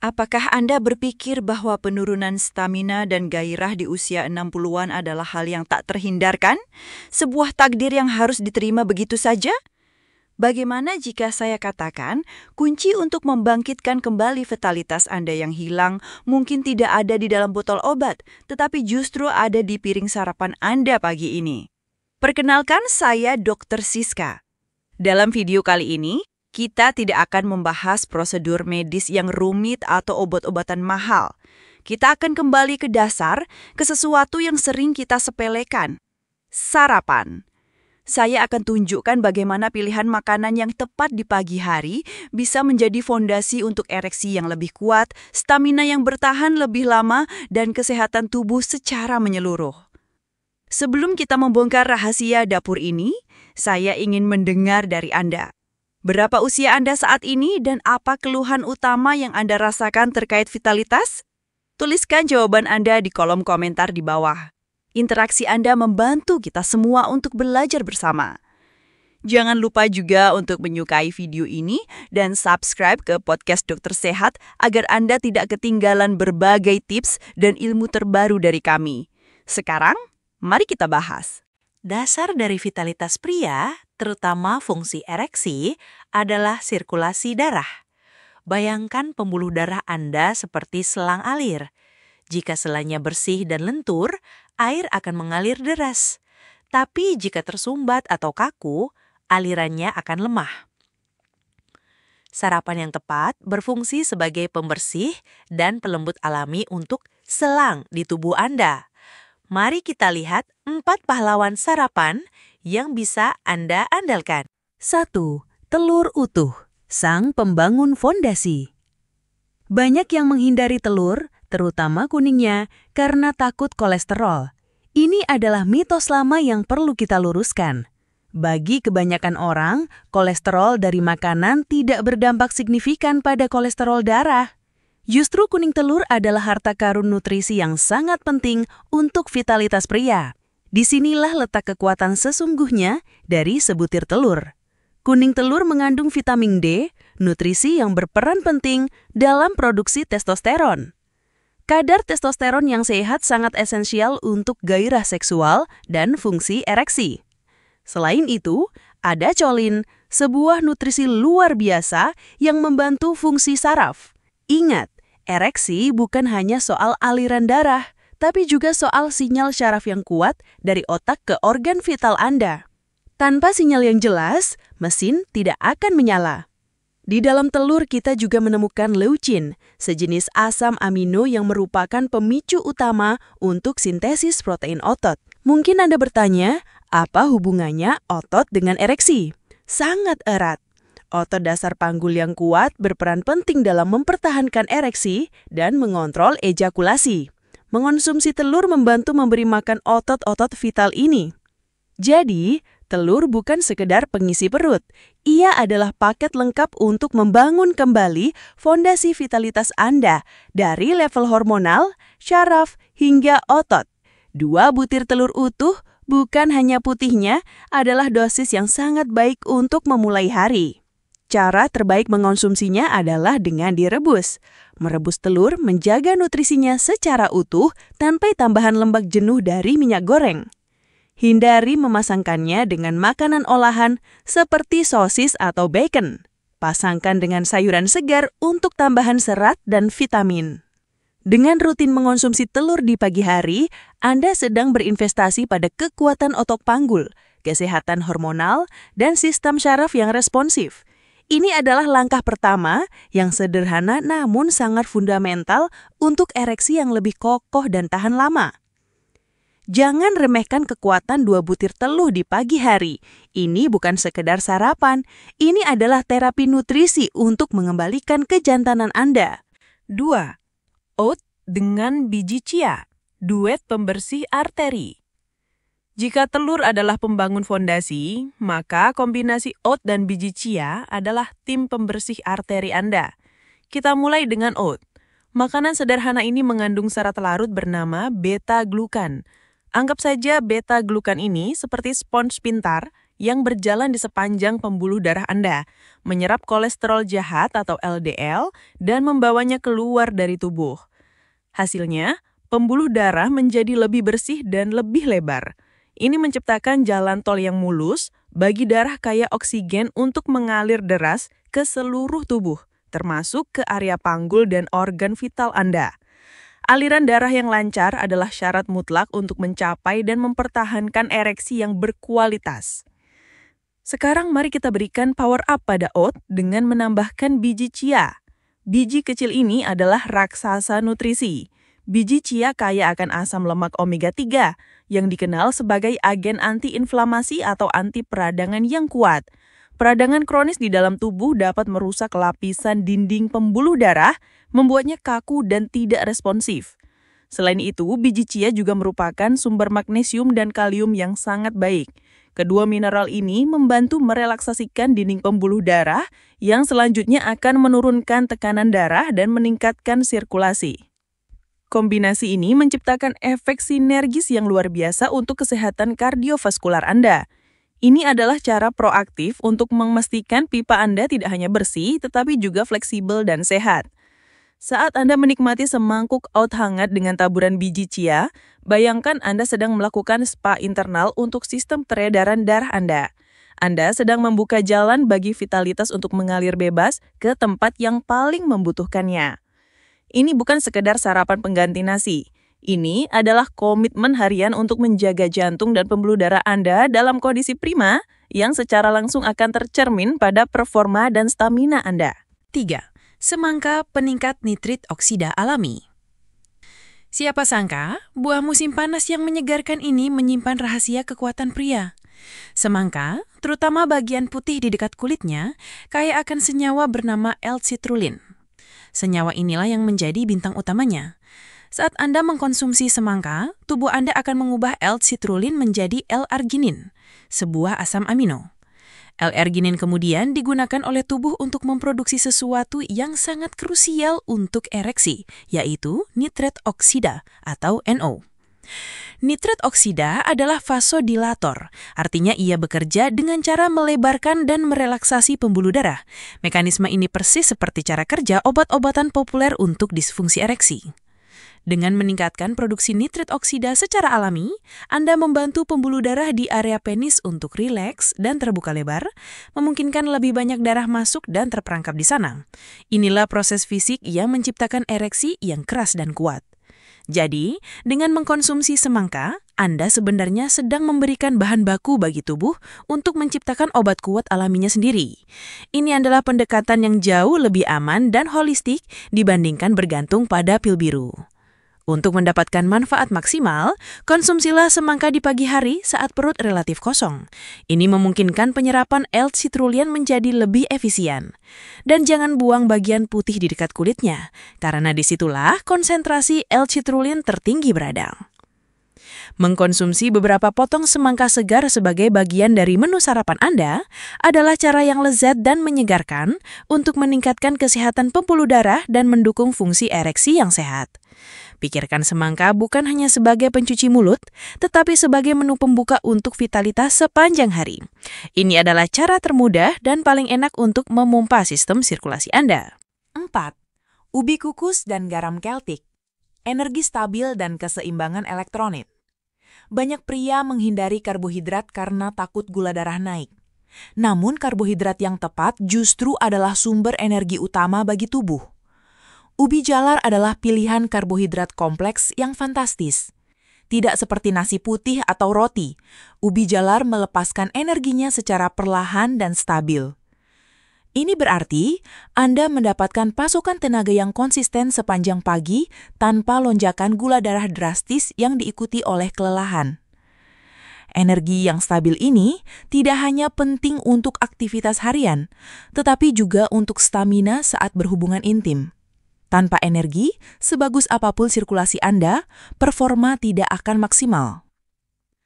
Apakah Anda berpikir bahwa penurunan stamina dan gairah di usia 60-an adalah hal yang tak terhindarkan? Sebuah takdir yang harus diterima begitu saja? Bagaimana jika saya katakan, kunci untuk membangkitkan kembali vitalitas Anda yang hilang mungkin tidak ada di dalam botol obat, tetapi justru ada di piring sarapan Anda pagi ini? Perkenalkan, saya Dr. Siska. Dalam video kali ini, kita tidak akan membahas prosedur medis yang rumit atau obat-obatan mahal. Kita akan kembali ke dasar, ke sesuatu yang sering kita sepelekan. Sarapan. Saya akan tunjukkan bagaimana pilihan makanan yang tepat di pagi hari bisa menjadi fondasi untuk ereksi yang lebih kuat, stamina yang bertahan lebih lama, dan kesehatan tubuh secara menyeluruh. Sebelum kita membongkar rahasia dapur ini, saya ingin mendengar dari Anda. Berapa usia Anda saat ini dan apa keluhan utama yang Anda rasakan terkait vitalitas? Tuliskan jawaban Anda di kolom komentar di bawah. Interaksi Anda membantu kita semua untuk belajar bersama. Jangan lupa juga untuk menyukai video ini dan subscribe ke podcast Dokter Sehat agar Anda tidak ketinggalan berbagai tips dan ilmu terbaru dari kami. Sekarang, mari kita bahas. Dasar dari vitalitas pria, terutama fungsi ereksi, adalah sirkulasi darah. Bayangkan pembuluh darah Anda seperti selang alir. Jika selangnya bersih dan lentur, air akan mengalir deras. Tapi jika tersumbat atau kaku, alirannya akan lemah. Sarapan yang tepat berfungsi sebagai pembersih dan pelembut alami untuk selang di tubuh Anda. Mari kita lihat 4 pahlawan sarapan yang bisa Anda andalkan. 1. Telur utuh, sang pembangun fondasi. Banyak yang menghindari telur, terutama kuningnya, karena takut kolesterol. Ini adalah mitos lama yang perlu kita luruskan. Bagi kebanyakan orang, kolesterol dari makanan tidak berdampak signifikan pada kolesterol darah. Justru kuning telur adalah harta karun nutrisi yang sangat penting untuk vitalitas pria. Disinilah letak kekuatan sesungguhnya dari sebutir telur. Kuning telur mengandung vitamin D, nutrisi yang berperan penting dalam produksi testosteron. Kadar testosteron yang sehat sangat esensial untuk gairah seksual dan fungsi ereksi. Selain itu, ada colin, sebuah nutrisi luar biasa yang membantu fungsi saraf. Ingat, ereksi bukan hanya soal aliran darah, tapi juga soal sinyal syaraf yang kuat dari otak ke organ vital Anda. Tanpa sinyal yang jelas, mesin tidak akan menyala. Di dalam telur kita juga menemukan leucin, sejenis asam amino yang merupakan pemicu utama untuk sintesis protein otot. Mungkin Anda bertanya, apa hubungannya otot dengan ereksi? Sangat erat. Otot dasar panggul yang kuat berperan penting dalam mempertahankan ereksi dan mengontrol ejakulasi. Mengonsumsi telur membantu memberi makan otot-otot vital ini. Jadi, telur bukan sekedar pengisi perut. Ia adalah paket lengkap untuk membangun kembali fondasi vitalitas Anda dari level hormonal, syaraf, hingga otot. 2 butir telur utuh, bukan hanya putihnya, adalah dosis yang sangat baik untuk memulai hari. Cara terbaik mengonsumsinya adalah dengan direbus. Merebus telur menjaga nutrisinya secara utuh tanpa tambahan lemak jenuh dari minyak goreng. Hindari memasangkannya dengan makanan olahan seperti sosis atau bacon. Pasangkan dengan sayuran segar untuk tambahan serat dan vitamin. Dengan rutin mengonsumsi telur di pagi hari, Anda sedang berinvestasi pada kekuatan otot panggul, kesehatan hormonal, dan sistem syaraf yang responsif. Ini adalah langkah pertama yang sederhana namun sangat fundamental untuk ereksi yang lebih kokoh dan tahan lama. Jangan remehkan kekuatan 2 butir telur di pagi hari. Ini bukan sekedar sarapan, ini adalah terapi nutrisi untuk mengembalikan kejantanan Anda. 2. Oat dengan biji chia, duet pembersih arteri. Jika telur adalah pembangun fondasi, maka kombinasi oat dan biji chia adalah tim pembersih arteri Anda. Kita mulai dengan oat. Makanan sederhana ini mengandung serat larut bernama beta-glukan. Anggap saja beta-glukan ini seperti spons pintar yang berjalan di sepanjang pembuluh darah Anda, menyerap kolesterol jahat atau LDL dan membawanya keluar dari tubuh. Hasilnya, pembuluh darah menjadi lebih bersih dan lebih lebar. Ini menciptakan jalan tol yang mulus bagi darah kaya oksigen untuk mengalir deras ke seluruh tubuh, termasuk ke area panggul dan organ vital Anda. Aliran darah yang lancar adalah syarat mutlak untuk mencapai dan mempertahankan ereksi yang berkualitas. Sekarang mari kita berikan power up pada oat dengan menambahkan biji chia. Biji kecil ini adalah raksasa nutrisi. Biji chia kaya akan asam lemak omega 3 yang dikenal sebagai agen antiinflamasi atau anti peradangan yang kuat. Peradangan kronis di dalam tubuh dapat merusak lapisan dinding pembuluh darah, membuatnya kaku dan tidak responsif. Selain itu, biji chia juga merupakan sumber magnesium dan kalium yang sangat baik. Kedua mineral ini membantu merelaksasikan dinding pembuluh darah yang selanjutnya akan menurunkan tekanan darah dan meningkatkan sirkulasi. Kombinasi ini menciptakan efek sinergis yang luar biasa untuk kesehatan kardiovaskular Anda. Ini adalah cara proaktif untuk memastikan pipa Anda tidak hanya bersih, tetapi juga fleksibel dan sehat. Saat Anda menikmati semangkuk oat hangat dengan taburan biji chia, bayangkan Anda sedang melakukan spa internal untuk sistem peredaran darah Anda. Anda sedang membuka jalan bagi vitalitas untuk mengalir bebas ke tempat yang paling membutuhkannya. Ini bukan sekedar sarapan pengganti nasi. Ini adalah komitmen harian untuk menjaga jantung dan pembuluh darah Anda dalam kondisi prima yang secara langsung akan tercermin pada performa dan stamina Anda. 3. Semangka peningkat nitrit oksida alami. Siapa sangka, buah musim panas yang menyegarkan ini menyimpan rahasia kekuatan pria. Semangka, terutama bagian putih di dekat kulitnya, kaya akan senyawa bernama L-citrulline. Senyawa inilah yang menjadi bintang utamanya. Saat Anda mengkonsumsi semangka, tubuh Anda akan mengubah L-citrulline menjadi L-arginin, sebuah asam amino. L-arginin kemudian digunakan oleh tubuh untuk memproduksi sesuatu yang sangat krusial untuk ereksi, yaitu nitrat oksida atau NO. Nitrat oksida adalah vasodilator, artinya ia bekerja dengan cara melebarkan dan merelaksasi pembuluh darah. Mekanisme ini persis seperti cara kerja obat-obatan populer untuk disfungsi ereksi. Dengan meningkatkan produksi nitrat oksida secara alami, Anda membantu pembuluh darah di area penis untuk rileks dan terbuka lebar, memungkinkan lebih banyak darah masuk dan terperangkap di sana. Inilah proses fisik yang menciptakan ereksi yang keras dan kuat. Jadi, dengan mengkonsumsi semangka, Anda sebenarnya sedang memberikan bahan baku bagi tubuh untuk menciptakan obat kuat alaminya sendiri. Ini adalah pendekatan yang jauh lebih aman dan holistik dibandingkan bergantung pada pil biru. Untuk mendapatkan manfaat maksimal, konsumsilah semangka di pagi hari saat perut relatif kosong. Ini memungkinkan penyerapan L-citrulline menjadi lebih efisien. Dan jangan buang bagian putih di dekat kulitnya, karena disitulah konsentrasi L-citrulline tertinggi berada. Mengkonsumsi beberapa potong semangka segar sebagai bagian dari menu sarapan Anda adalah cara yang lezat dan menyegarkan untuk meningkatkan kesehatan pembuluh darah dan mendukung fungsi ereksi yang sehat. Pikirkan semangka bukan hanya sebagai pencuci mulut, tetapi sebagai menu pembuka untuk vitalitas sepanjang hari. Ini adalah cara termudah dan paling enak untuk memompa sistem sirkulasi Anda. 4. Ubi kukus dan garam Celtic. Energi stabil dan keseimbangan elektrolit. Banyak pria menghindari karbohidrat karena takut gula darah naik. Namun karbohidrat yang tepat justru adalah sumber energi utama bagi tubuh. Ubi jalar adalah pilihan karbohidrat kompleks yang fantastis. Tidak seperti nasi putih atau roti, ubi jalar melepaskan energinya secara perlahan dan stabil. Ini berarti Anda mendapatkan pasokan tenaga yang konsisten sepanjang pagi tanpa lonjakan gula darah drastis yang diikuti oleh kelelahan. Energi yang stabil ini tidak hanya penting untuk aktivitas harian, tetapi juga untuk stamina saat berhubungan intim. Tanpa energi, sebagus apapun sirkulasi Anda, performa tidak akan maksimal.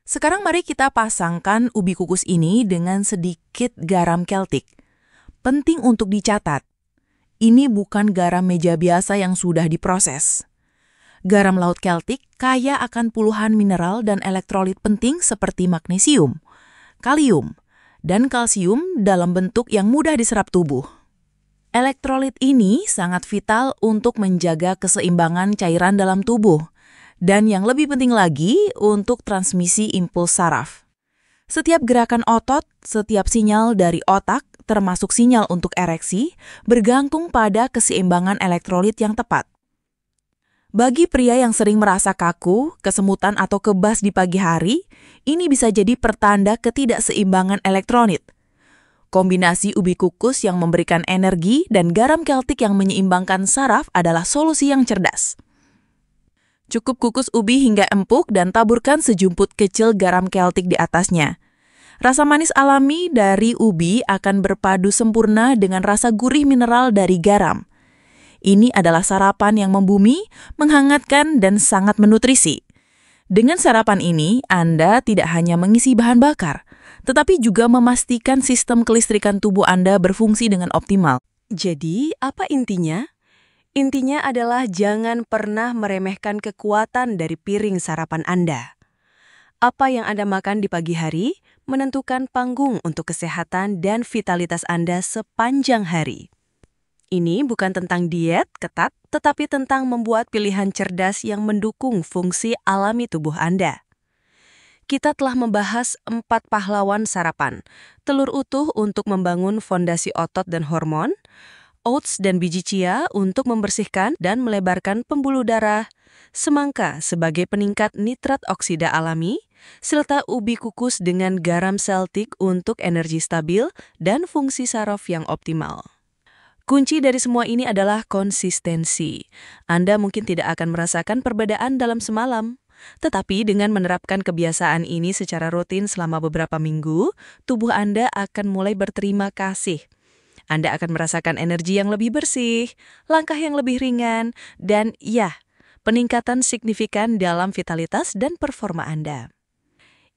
Sekarang mari kita pasangkan ubi kukus ini dengan sedikit garam Celtic. Penting untuk dicatat, ini bukan garam meja biasa yang sudah diproses. Garam laut Celtic kaya akan puluhan mineral dan elektrolit penting seperti magnesium, kalium, dan kalsium dalam bentuk yang mudah diserap tubuh. Elektrolit ini sangat vital untuk menjaga keseimbangan cairan dalam tubuh, dan yang lebih penting lagi untuk transmisi impuls saraf. Setiap gerakan otot, setiap sinyal dari otak, termasuk sinyal untuk ereksi, bergantung pada keseimbangan elektrolit yang tepat. Bagi pria yang sering merasa kaku, kesemutan atau kebas di pagi hari, ini bisa jadi pertanda ketidakseimbangan elektrolit. Kombinasi ubi kukus yang memberikan energi dan garam keltik yang menyeimbangkan saraf adalah solusi yang cerdas. Cukup kukus ubi hingga empuk dan taburkan sejumput kecil garam keltik di atasnya. Rasa manis alami dari ubi akan berpadu sempurna dengan rasa gurih mineral dari garam. Ini adalah sarapan yang membumi, menghangatkan, dan sangat menutrisi. Dengan sarapan ini, Anda tidak hanya mengisi bahan bakar, tetapi juga memastikan sistem kelistrikan tubuh Anda berfungsi dengan optimal. Jadi, apa intinya? Intinya adalah jangan pernah meremehkan kekuatan dari piring sarapan Anda. Apa yang Anda makan di pagi hari menentukan panggung untuk kesehatan dan vitalitas Anda sepanjang hari. Ini bukan tentang diet ketat, tetapi tentang membuat pilihan cerdas yang mendukung fungsi alami tubuh Anda. Kita telah membahas 4 pahlawan sarapan, telur utuh untuk membangun fondasi otot dan hormon, oats dan biji chia untuk membersihkan dan melebarkan pembuluh darah, semangka sebagai peningkat nitrat oksida alami, serta ubi kukus dengan garam seltik untuk energi stabil dan fungsi saraf yang optimal. Kunci dari semua ini adalah konsistensi. Anda mungkin tidak akan merasakan perbedaan dalam semalam. Tetapi dengan menerapkan kebiasaan ini secara rutin selama beberapa minggu, tubuh Anda akan mulai berterima kasih. Anda akan merasakan energi yang lebih bersih, langkah yang lebih ringan, dan peningkatan signifikan dalam vitalitas dan performa Anda.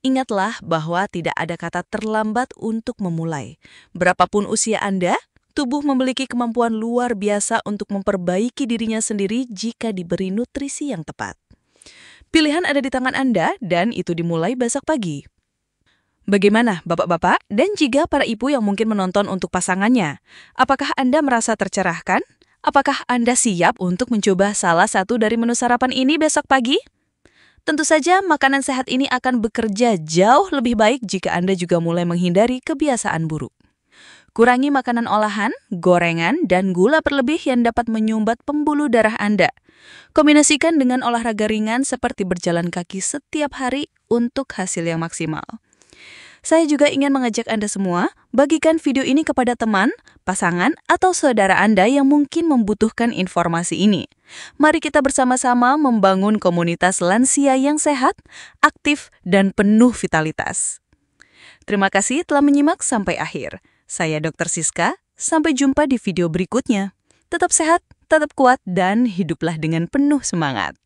Ingatlah bahwa tidak ada kata terlambat untuk memulai. Berapapun usia Anda, tubuh memiliki kemampuan luar biasa untuk memperbaiki dirinya sendiri jika diberi nutrisi yang tepat. Pilihan ada di tangan Anda dan itu dimulai besok pagi. Bagaimana bapak-bapak dan juga para ibu yang mungkin menonton untuk pasangannya? Apakah Anda merasa tercerahkan? Apakah Anda siap untuk mencoba salah satu dari menu sarapan ini besok pagi? Tentu saja makanan sehat ini akan bekerja jauh lebih baik jika Anda juga mulai menghindari kebiasaan buruk. Kurangi makanan olahan, gorengan, dan gula berlebih yang dapat menyumbat pembuluh darah Anda. Kombinasikan dengan olahraga ringan seperti berjalan kaki setiap hari untuk hasil yang maksimal. Saya juga ingin mengajak Anda semua, bagikan video ini kepada teman, pasangan, atau saudara Anda yang mungkin membutuhkan informasi ini. Mari kita bersama-sama membangun komunitas lansia yang sehat, aktif, dan penuh vitalitas. Terima kasih telah menyimak sampai akhir. Saya Dr. Siska, sampai jumpa di video berikutnya. Tetap sehat, tetap kuat, dan hiduplah dengan penuh semangat.